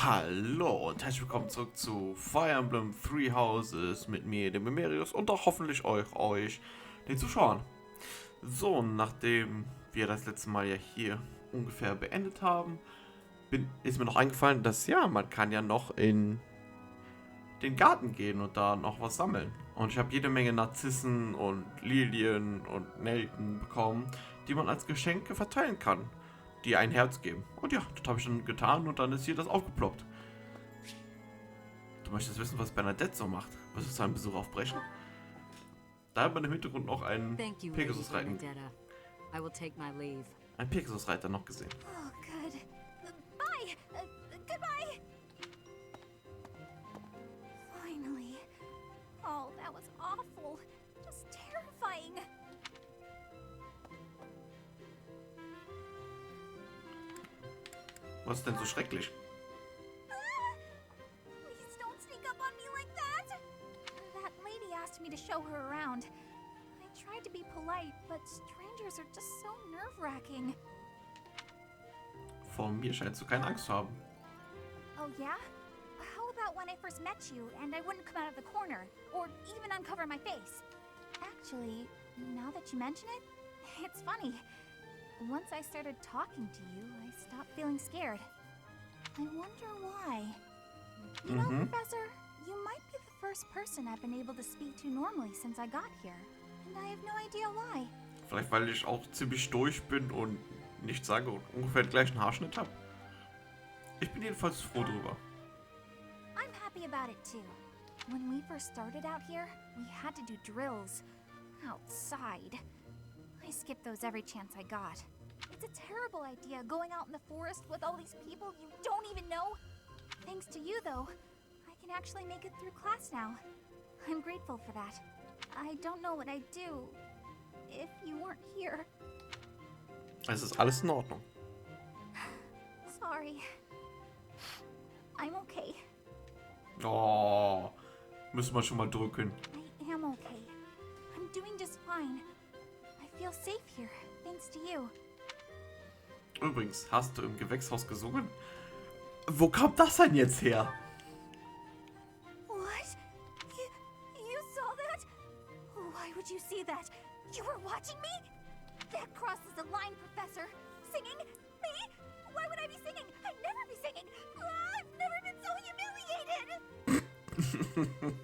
Hallo und herzlich willkommen zurück zu Fire Emblem Three Houses mit mir, dem Emerieos und auch hoffentlich euch, den Zuschauern. So, nachdem wir das letzte Mal ja hier ungefähr beendet haben, ist mir noch eingefallen, dass ja, man kann ja noch in den Garten gehen und da noch was sammeln. Und ich habe jede Menge Narzissen und Lilien und Nelken bekommen, die man als Geschenke verteilen kann, die ein Herz geben. Und ja, das habe ich dann getan und dann ist hier das aufgeploppt. Du möchtest wissen, was Bernadette so macht? Wirst du zu einem Besuch aufbrechen? Da hat man im Hintergrund noch einen Pegasusreiter noch gesehen. Oh, good. Bye! Goodbye! Finally. Oh, that was awful. Just terrifying. Was ist denn so schrecklich? Please don't sneak up on me like that! That lady asked me to show her around. I tried to be polite, but strangers are just so nerve-wracking. Vor mir scheinst du keine Angst zu haben. Oh, yeah? How about when I first met you and I wouldn't come out of the corner, or even uncover my face? Actually, now that you mention it, it's funny. Once I started talking to you, I stopped feeling scared. I wonder why. You know, Professor, you might be the first person I've been able to speak to normally since I got here. And I have no idea why. Vielleicht weil ich auch ziemlich durch bin und nichts sage und ungefähr den gleichen Haarschnitt habe. Ich bin jedenfalls froh drüber. I'm happy about it too. When we first started out here, we had to do drills outside. I skipped those every chance I got. It's a terrible idea going out in the forest with all these people you don't even know. Thanks to you though, I can actually make it through class now. I'm grateful for that. I don't know what I'd do if you weren't here. Es ist alles in Ordnung. Sorry. I'm okay. Oh, müssen wir schon mal drücken. I am okay. I'm doing just fine. I feel safe here, thanks to you. Übrigens, hast du im Gewächshaus gesungen? Wo kommt das denn jetzt her? What? You saw that? Why would you see that? You were watching me? That crosses the line, Professor. Singing? Me? Why would I be singing? I'd never be singing. I've never been so humiliated.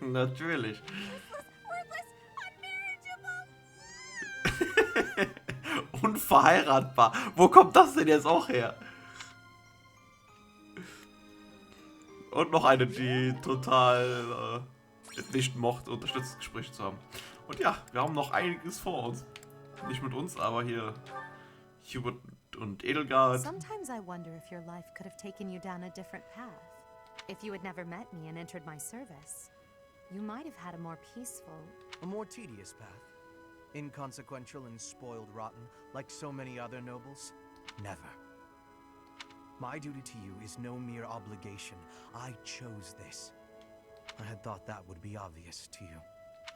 Natürlich. Useless, worthless, unmarriageable. Unverheiratbar. Wo kommt das denn jetzt auch her? Und noch eine, die total nicht mochte, Unterstützungsgespräche zu haben. Und ja, wir haben noch einiges vor uns. Nicht mit uns, aber hier Hubert und Edelgard. Sometimes I wonder if your life could have taken you down a different path. If you had never met me and entered my service, you might have had a more peaceful... A more tedious path. Inconsequential and spoiled rotten, like so many other nobles? Never. My duty to you is no mere obligation. I chose this. I had thought that would be obvious to you.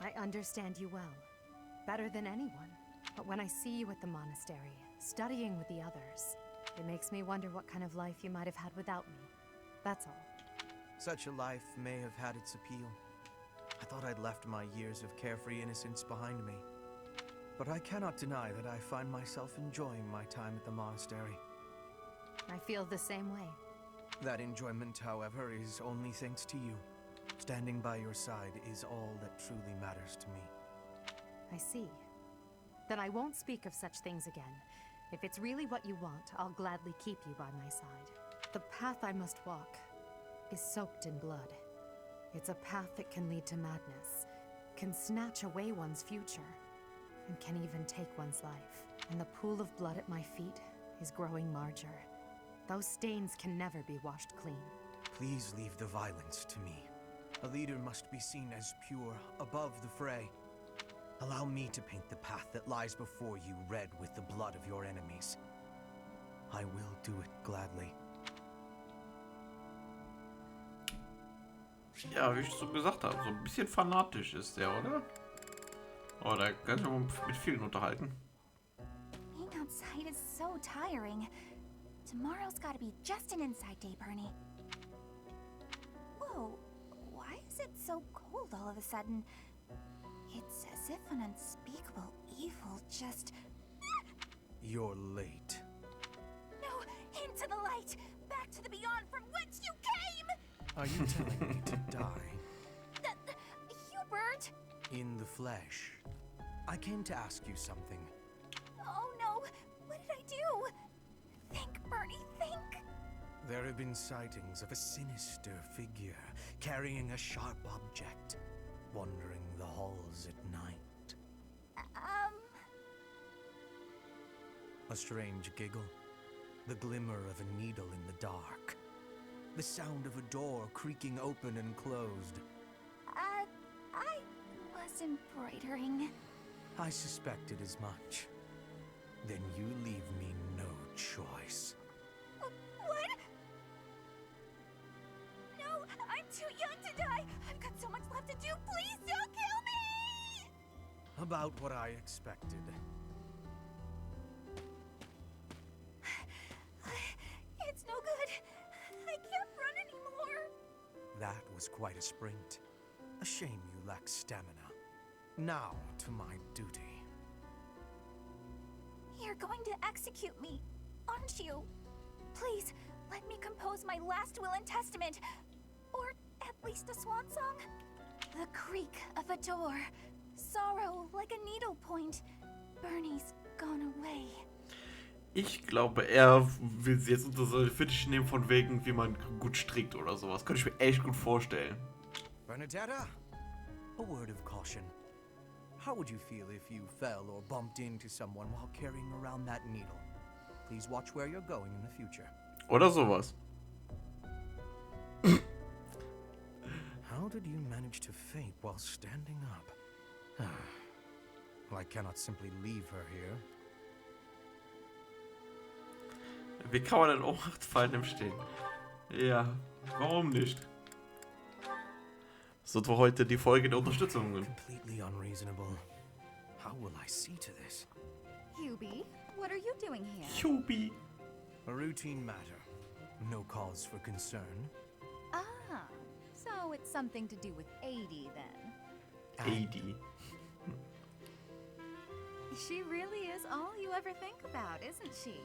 I understand you well, better than anyone. But when I see you at the monastery, studying with the others, it makes me wonder what kind of life you might have had without me. That's all. Such a life may have had its appeal. I thought I'd left my years of carefree innocence behind me. But I cannot deny that I find myself enjoying my time at the monastery. I feel the same way. That enjoyment, however, is only thanks to you. Standing by your side is all that truly matters to me. I see. Then I won't speak of such things again. If it's really what you want, I'll gladly keep you by my side. The path I must walk is soaked in blood. It's a path that can lead to madness, can snatch away one's future, and can even take one's life. And the pool of blood at my feet is growing larger. Those stains can never be washed clean. Please leave the violence to me. A leader must be seen as pure, above the fray. Allow me to paint the path that lies before you red with the blood of your enemies. I will do it gladly. Ja, wie ich so gesagt habe, so ein bisschen fanatisch ist der, oder? Oh, da kann ich aber mit vielen unterhalten. Being outside is so tiring. Tomorrow's gotta be just an inside day, Bernie. So, why is it so cold all of a sudden? It's as if an unspeakable evil just... You're late. No, into the light! Back to the beyond from whence you came! Are you telling me to die? Hubert! In the flesh. I came to ask you something. Oh no, what did I do? Think, Bernie, think! There have been sightings of a sinister figure carrying a sharp object, wandering the halls at night. A strange giggle, the glimmer of a needle in the dark, the sound of a door creaking open and closed. I was embroidering. I suspected as much. Then you leave me no choice. What? No, I'm too young to die. I've got so much left to do. Please don't kill me! About what I expected. It's no good. I can't run anymore. That was quite a sprint. A shame you lack stamina. Now to my duty. You're going to execute me, aren't you? Please, let me compose my last will and testament. Or at least a swan song. The creak of a door. Sorrow like a needle point. Bernie's gone away. Ich glaube, er will sie jetzt unter seine Fittiche nehmen, von wegen, wie man gut strickt oder sowas. Könnte ich mir echt gut vorstellen. Bernadetta, a word of caution. How would you feel if you fell or bumped into someone while carrying around that needle? Please watch where you're going in the future. Oder sowas. How did you manage to faint while standing up? Well, I cannot simply leave her here. Wie kann man denn Ohnmacht fallen im Stehen? Ja, warum nicht? So war heute die Folge der Unterstützungen. Completely unreasonable. How will I see to this? Hubie, what are you doing here? Jubi. A routine matter. No cause for concern. Ah, so it's something to do with 80 then. 80. She really is all you ever think about, isn't she?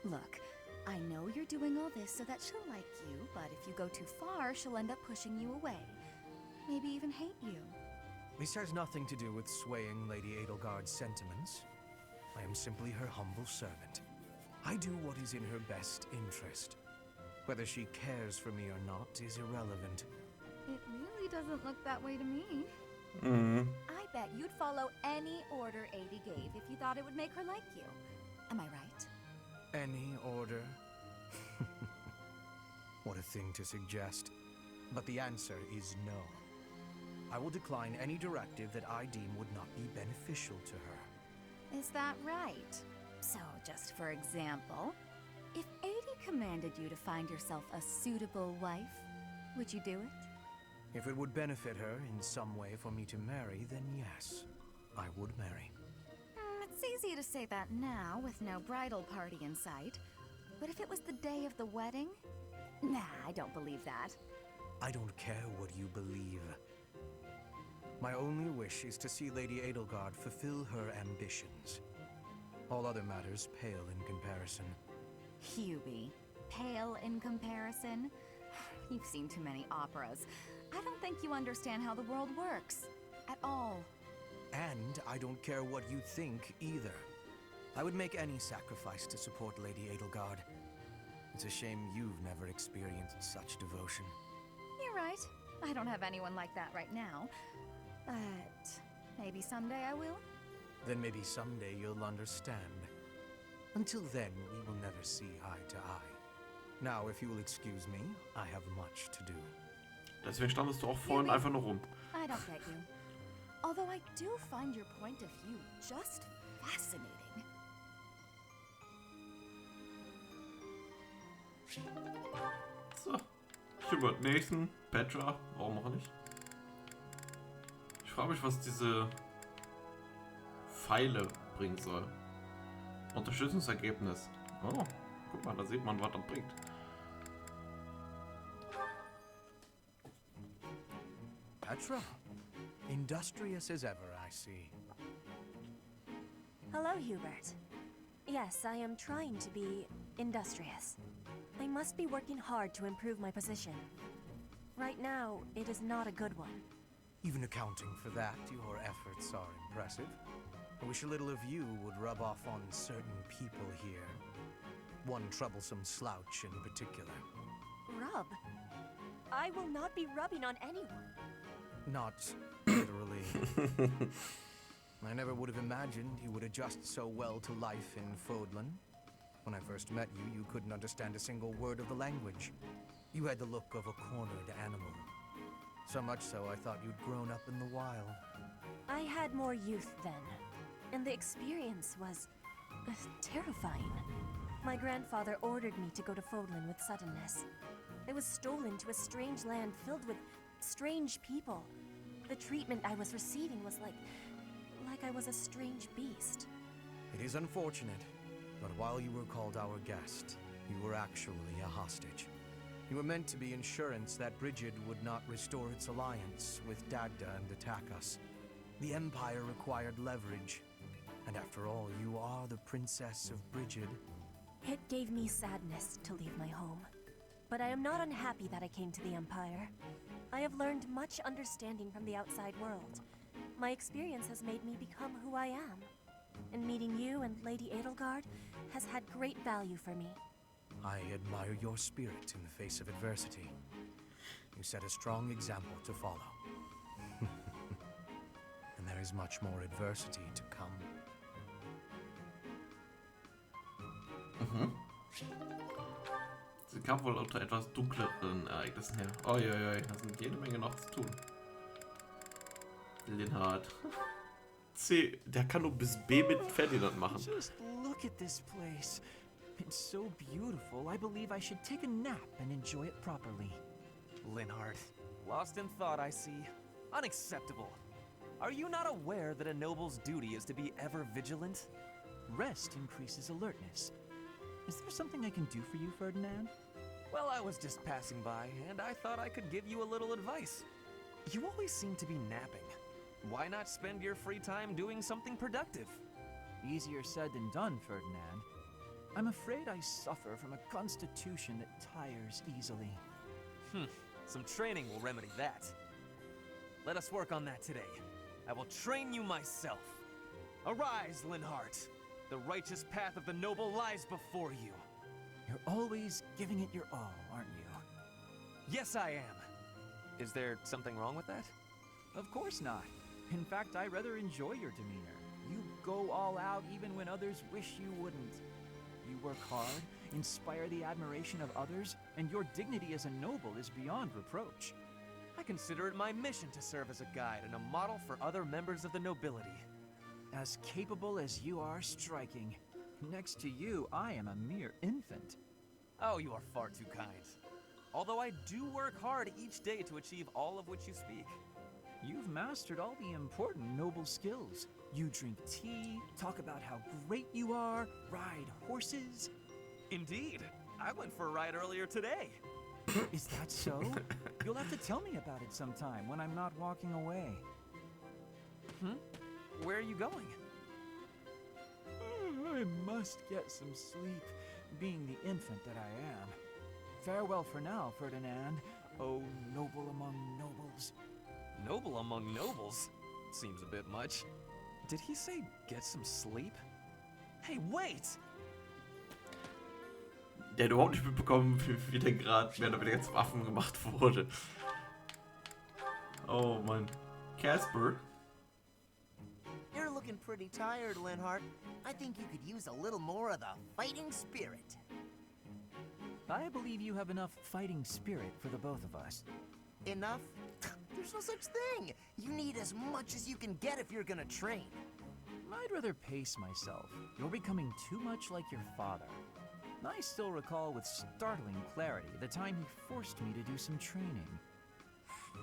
Look, I know you're doing all this so that she'll like you, but if you go too far, she'll end up pushing you away. Maybe even hate you. This has nothing to do with swaying Lady Edelgard's sentiments. I am simply her humble servant. I do what is in her best interest. Whether she cares for me or not is irrelevant. It really doesn't look that way to me. I bet you'd follow any order Adi gave if you thought it would make her like you. Am I right? Any order? What a thing to suggest. But the answer is no. I will decline any directive that I deem would not be beneficial to her. Is that right? So, just for example, if Adi commanded you to find yourself a suitable wife, would you do it? If it would benefit her in some way for me to marry, then yes, I would marry. It's easy to say that now, with no bridal party in sight. But if it was the day of the wedding? Nah, I don't believe that. I don't care what you believe. My only wish is to see Lady Edelgard fulfill her ambitions. All other matters pale in comparison. Hubie, pale in comparison? You've seen too many operas. I don't think you understand how the world works. At all. And I don't care what you think either. I would make any sacrifice to support Lady Edelgard. It's a shame you've never experienced such devotion. You're right. I don't have anyone like that right now. But maybe someday I will. Then maybe someday you'll understand. Until then, we will never see eye to eye. Now, if you will excuse me, I have much to do. Deswegen standest du auch vorhin einfach nur rum. I don't get you. Although I do find your point of view just fascinating. So, Hubert nächsten. Petra, warum auch nicht? Ich frage mich, was diese Pfeile bringen soll. Unterstützungsergebnis. Oh, guck mal, da sieht man, was das bringt. Petra. Industrious as ever, I see. Hello, Hubert. Yes, I am trying to be industrious. I must be working hard to improve my position. Right now, it is not a good one. Even accounting for that, your efforts are impressive. I wish a little of you would rub off on certain people here. One troublesome slouch in particular. Rub? I will not be rubbing on anyone. Not literally. I never would have imagined you would adjust so well to life in Fódlan. When I first met you, you couldn't understand a single word of the language. You had the look of a cornered animal. So much so, I thought you'd grown up in the wild. I had more youth then, and the experience was terrifying. My grandfather ordered me to go to Fódlan with suddenness. I was stolen to a strange land filled with strange people. The treatment I was receiving was like I was a strange beast. It is unfortunate, but while you were called our guest, you were actually a hostage. You were meant to be insurance that Brigid would not restore its alliance with Dagda and attack us. The Empire required leverage, and after all, you are the Princess of Brigid. It gave me sadness to leave my home, but I am not unhappy that I came to the Empire. I have learned much understanding from the outside world. My experience has made me become who I am, and meeting you and Lady Edelgard has had great value for me. I admire your spirit in the face of adversity. You set a strong example to follow. And there is much more adversity to come. Sie kam wohl unter etwas dunkleren Ereignissen her. Uiuiui, da sind jede Menge noch zu tun. Linhard. C, der kann nur bis B mit Ferdinand machen. Just look at this place. It's so beautiful, I believe I should take a nap and enjoy it properly. Linhard, lost in thought, I see. Unacceptable. Are you not aware that a noble's duty is to be ever vigilant? Rest increases alertness. Is there something I can do for you, Ferdinand? Well, I was just passing by, and I thought I could give you a little advice. You always seem to be napping. Why not spend your free time doing something productive? Easier said than done, Ferdinand. I'm afraid I suffer from a constitution that tires easily. Some training will remedy that. Let us work on that today. I will train you myself. Arise, Linhart. The righteous path of the noble lies before you. You're always giving it your all, aren't you? Yes, I am. Is there something wrong with that? Of course not. In fact, I rather enjoy your demeanor. You go all out even when others wish you wouldn't. You work hard, inspire the admiration of others, and your dignity as a noble is beyond reproach. I consider it my mission to serve as a guide and a model for other members of the nobility. As capable as you are striking. Next to you, I am a mere infant. Oh, you are far too kind. Although I do work hard each day to achieve all of which you speak. You've mastered all the important noble skills. You drink tea, talk about how great you are, ride horses. Indeed. I went for a ride earlier today. Is that so? You'll have to tell me about it sometime when I'm not walking away. Where are you going? I must get some sleep, being the infant that I am. Farewell for now, Ferdinand, oh noble among nobles. Noble among nobles? Seems a bit much. Did he say get some sleep? Hey, wait! Der hat überhaupt nicht mitbekommen, wie der gerade mehr oder weniger zum Affen gemacht wurde. Oh Mann. Casper. You're looking pretty tired, Linhart. I think you could use a little more of the fighting spirit. I believe you have enough fighting spirit for the both of us. Enough? There's no such thing. You need as much as you can get if you're gonna train. I'd rather pace myself. You're becoming too much like your father. I still recall with startling clarity the time he forced me to do some training.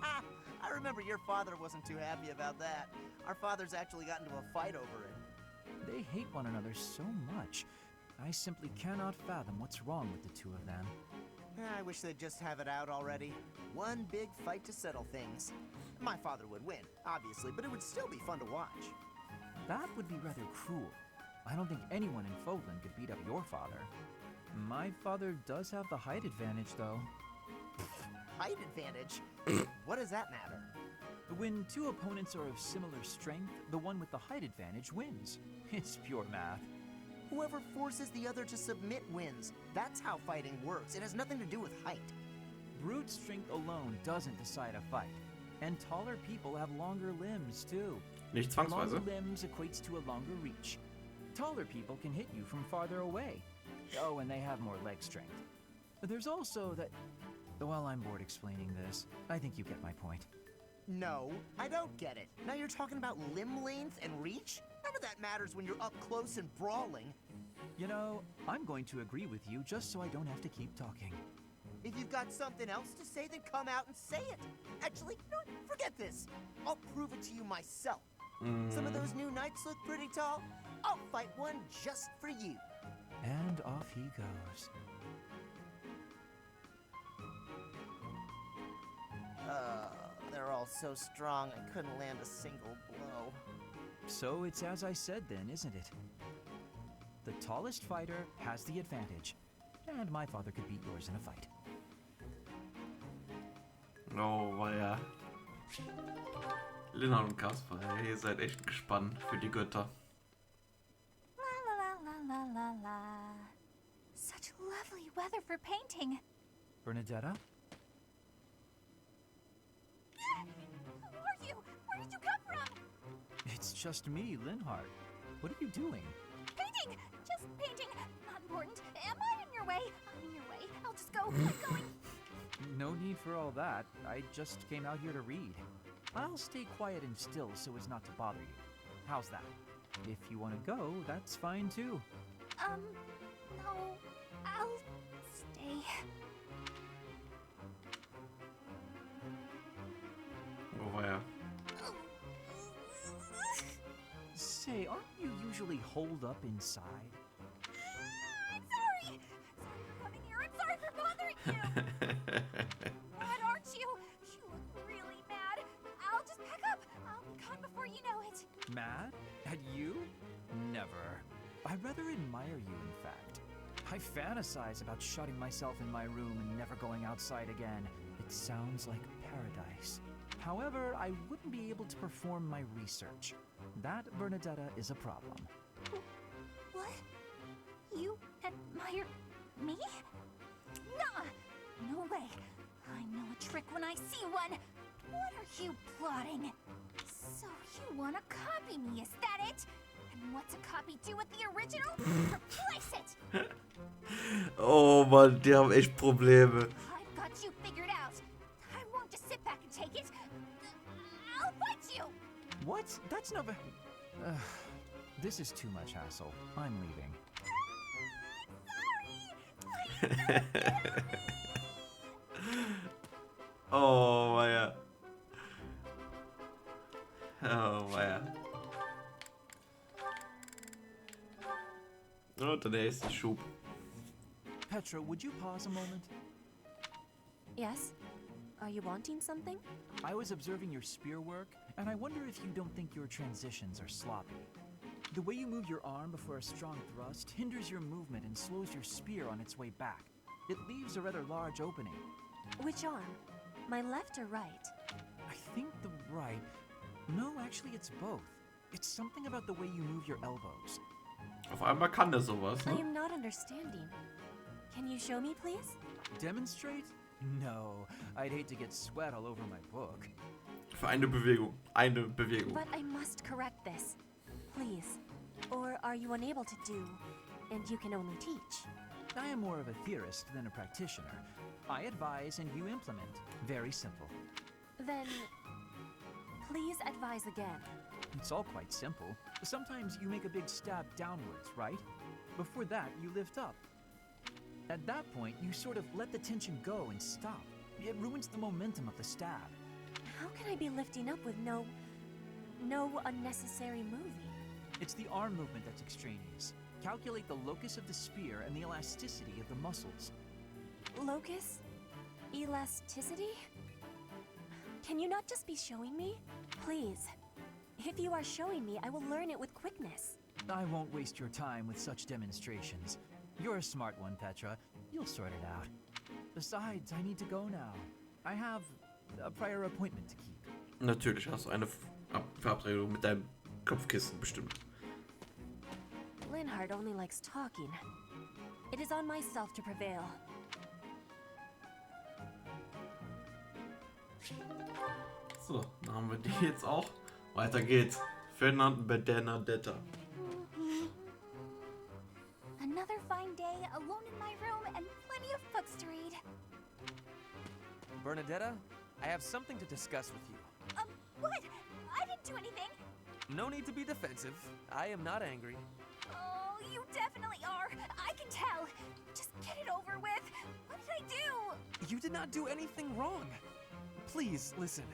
Ha! I remember your father wasn't too happy about that. Our fathers actually got into a fight over it. They hate one another so much. I simply cannot fathom what's wrong with the two of them. I wish they'd just have it out already. One big fight to settle things. My father would win, obviously, but it would still be fun to watch. That would be rather cruel. I don't think anyone in Fódlan could beat up your father. My father does have the height advantage, though. Height advantage? What does that matter? When two opponents are of similar strength, the one with the height advantage wins. It's pure math. Whoever forces the other to submit wins. That's how fighting works. It has nothing to do with height. Brute strength alone doesn't decide a fight. And taller people have longer limbs, too. Nicht Longer zwangsweise. limbs equates to a longer reach. Taller people can hit you from farther away. Oh, and they have more leg strength. There's also that... Well, I'm bored explaining this. I think you get my point. No, I don't get it. Now you're talking about limb length and reach? None of that matters when you're up close and brawling. You know, I'm going to agree with you just so I don't have to keep talking. If you've got something else to say, then come out and say it. Actually, no, forget this. I'll prove it to you myself. Some of those new knights look pretty tall. I'll fight one just for you. And off he goes. They're all so strong I couldn't land a single blow. So it's as I said then, isn't it? The tallest fighter has the advantage. And my father could beat yours in a fight. Oh, war ja. Linhard und Kasper, ihr seid echt gespannt für die Götter. La la la la la la la. Such lovely weather for painting. Bernadetta? Who are you? Where did you come from? It's just me, Linhard. What are you doing? Painting! Just painting. Not important. Am I in your way? I'm in your way. I'll just go. I'm going. No need for all that. I just came out here to read. I'll stay quiet and still so as not to bother you. How's that? If you want to go, that's fine too. No. I'll stay. Wo war er? Say, aren't you usually holed up inside? I'm sorry. I'm sorry for coming here. I'm sorry for bothering you. Mad, aren't you? You look really mad. I'll just pack up. I'll be gone before you know it. Mad? At you? Never. I rather admire you, in fact. I fantasize about shutting myself in my room and never going outside again. It sounds like paradise. However, I wouldn't be able to perform my research. That, Bernadetta, is a problem. What? You admire me? Nuh-uh. No way. I know a trick when I see one. What are you plotting? So you want to copy me, is that it? And what's a copy do with the original? Replace it! Oh Mann, die haben echt Probleme. I've got you figured out. I won't just sit back and take it. I'll fight you! What? That's not... This is too much hassle. I'm leaving. Sorry! Please don't kill me! Oh Meier. Oh Meier. Und der nächste Schub. Petra, would you pause a moment? Yes? Are you wanting something? I was observing your spear work, and I wonder if you don't think your transitions are sloppy. The way you move your arm before a strong thrust hinders your movement and slows your spear on its way back. It leaves a rather large opening. Which arm? My left or right? I think the right... No, actually it's both. It's something about the way you move your elbows. Auf einmal kann der sowas, I ne? am not understanding. Can you show me, please? Demonstrate? No, I'd hate to get sweat all over my book. Für eine Bewegung. Eine Bewegung. But I must correct this. Please. Or are you unable to do, and you can only teach? I am more of a theorist than a practitioner. I advise and you implement. Very simple. Then, please advise again. It's all quite simple. Sometimes you make a big stab downwards, right? Before that, you lift up. At that point, you sort of let the tension go and stop. It ruins the momentum of the stab. How can I be lifting up with no unnecessary moving? It's the arm movement that's extraneous. Calculate the locus of the spear and the elasticity of the muscles. Locus? Elasticity? Can you not just be showing me? Please. If you are showing me, I will learn it with quickness. I won't waste your time with such demonstrations. You're a smart one, Petra. You'll sort it out. Besides, I need to go now. I have a prior appointment to keep. Natürlich hast du eine Verabredung mit deinem Kopfkissen bestimmt. Linhardt only likes talking. It is on myself to prevail. So, dann haben wir die jetzt auch. Weiter geht's. Ferdinand Bernadetta. Another fine day, alone in my room, and plenty of books to read. Bernadetta, I have something to discuss with you. What? I didn't do anything. No need to be defensive. I am not angry. Oh, you definitely are. I can tell. Just get it over with. What did I do? You did not do anything wrong. Please, listen.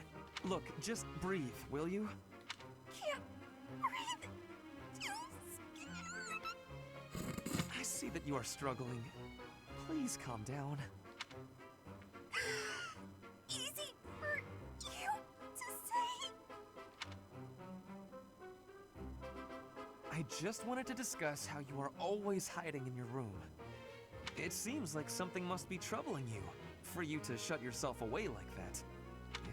Look, just breathe, will you? Can't breathe. Too scared. I see that you are struggling. Please calm down. Easy for you to say. I just wanted to discuss how you are always hiding in your room. It seems like something must be troubling you, for you to shut yourself away like that.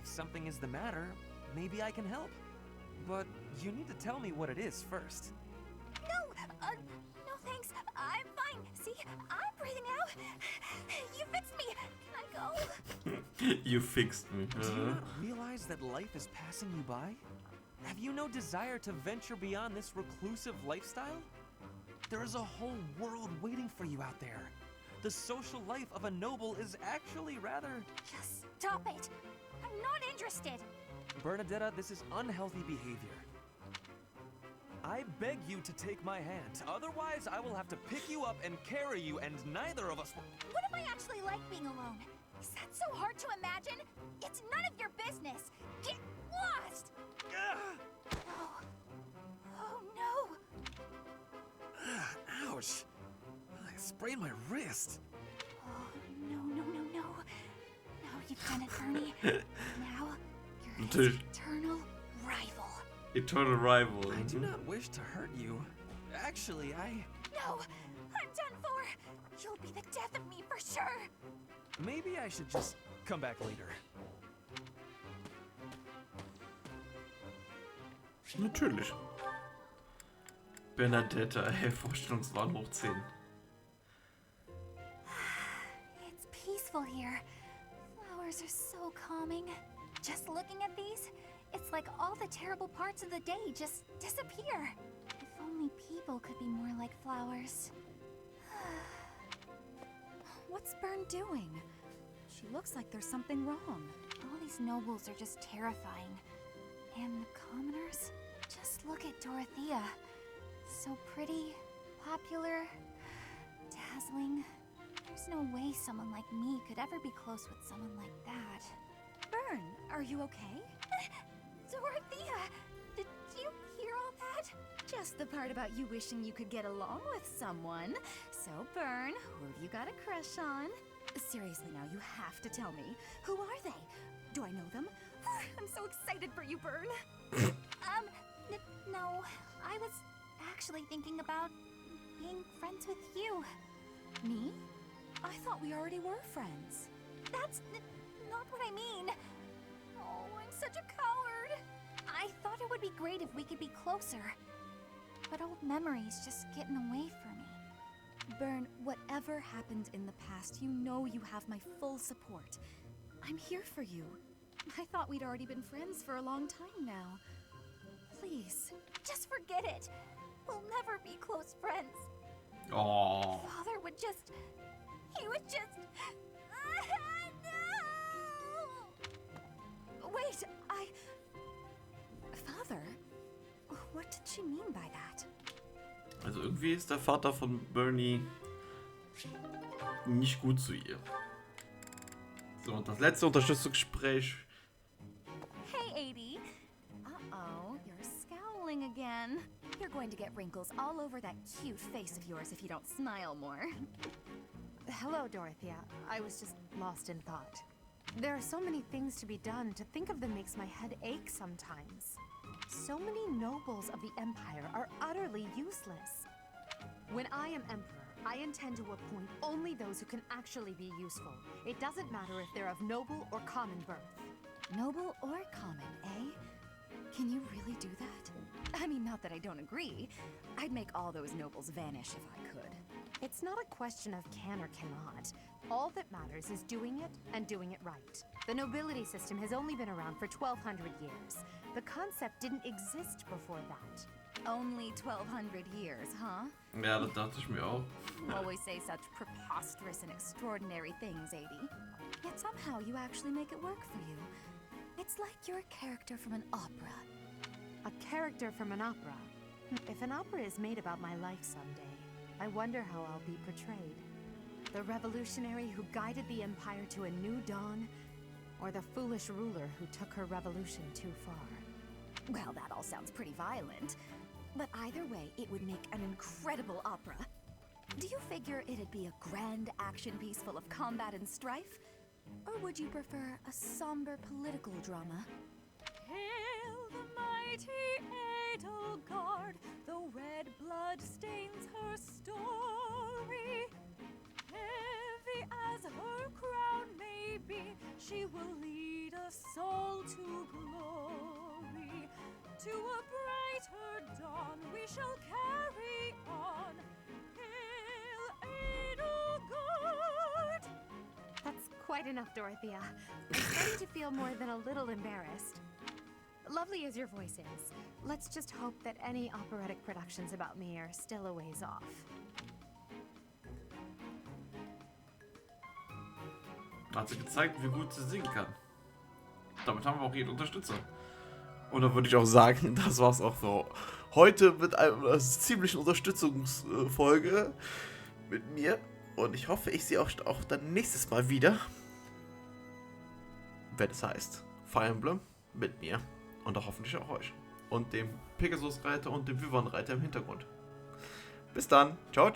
If something is the matter, maybe I can help. But you need to tell me what it is first. No thanks. I'm fine. See, I'm breathing out. You fixed me. Can I go? You fixed me. Do you not realize that life is passing you by? Have you no desire to venture beyond this reclusive lifestyle? There is a whole world waiting for you out there. The social life of a noble is actually rather... Just stop it. I'm not interested. Bernadetta, this is unhealthy behavior. I beg you to take my hand. Otherwise, I will have to pick you up and carry you, and neither of us will... What if I actually like being alone? Is that so hard to imagine? It's none of your business. Get lost. Oh. Oh no. Ouch. I sprained my wrist. Oh, no. Now you've done it, Bernie. Now you're his eternal rival. Eternal rival. I do not wish to hurt you. Actually, No, I'm done for. You'll be the death of me for sure. Maybe I should just come back later. Natürlich. Bernadetta, Vorstellungswahn hoch 10. It's peaceful here. Flowers are so calming. Just looking at these, it's like all the terrible parts of the day just disappear. If only people could be more like flowers. What's Bern doing? She looks like there's something wrong. All these nobles are just terrifying. And the commoners? Just look at Dorothea. So pretty, popular, dazzling. There's no way someone like me could ever be close with someone like that. Bern, are you okay? Dorothea! Did you hear all that? Just the part about you wishing you could get along with someone. So, Bern, who have you got a crush on? Seriously now, you have to tell me. Who are they? Do I know them? I'm so excited for you, Bern. No. I was actually thinking about being friends with you. Me? I thought we already were friends. That's not what I mean. Oh, I'm such a coward. I thought it would be great if we could be closer. But old memories just getting away from me. Bern, whatever happened in the past, you know you have my full support. I'm here for you. I thought we'd already been friends for a long time now. Please. Just forget it. We'll never be close friends. Oh. Father would just... He would just... No! Wait, Father? What did she mean by that? Also irgendwie ist der Vater von Bernie nicht gut zu ihr. So, und das letzte Unterstützungsgespräch. Hey, Adie. Uh-oh, you're scowling again. You're going to get wrinkles all over that cute face of yours if you don't smile more. Hello, Dorothea. I was just lost in thought. There are so many things to be done. To think of them makes my head ache sometimes. So many nobles of the Empire are utterly useless. When I am Emperor, I intend to appoint only those who can actually be useful. It doesn't matter if they're of noble or common birth. Noble or common, eh? Can you really do that? I mean, not that I don't agree. I'd make all those nobles vanish if I could. It's not a question of can or cannot. All that matters is doing it and doing it right. The nobility system has only been around for 1,200 years. The concept didn't exist before that. Only 1,200 years, huh? Ja, das dachte ich mir auch. You always say such preposterous and extraordinary things, Adie. Yet somehow you actually make it work for you. It's like you're a character from an opera. A character from an opera? If an opera is made about my life someday, I wonder how I'll be portrayed. The revolutionary who guided the Empire to a new dawn, or the foolish ruler who took her revolution too far? Well, that all sounds pretty violent. But either way, it would make an incredible opera. Do you figure it'd be a grand action piece full of combat and strife? Or would you prefer a somber political drama? Hail the mighty Edelgard, the red blood stains her story. Heavy as her crown may be, she will lead us all to glory. To a brighter dawn we shall carry on. Hail Edelgard! That's quite enough, Dorothea. I'm starting to feel more than a little embarrassed. Lovely as your voice is, let's just hope that any operatic productions about me are still a ways off. Hat sie gezeigt, wie gut sie singen kann. Damit haben wir auch jede Unterstützung. Und dann würde ich auch sagen, das war's auch so. Heute mit einer ziemlichen Unterstützungsfolge mit mir. Und ich hoffe, ich sehe euch auch dann nächstes Mal wieder. Wenn es heißt Fire Emblem mit mir. Und auch hoffentlich auch euch. Und dem Pegasus-Reiter und dem Wyvern-Reiter im Hintergrund. Bis dann. Ciao, ciao.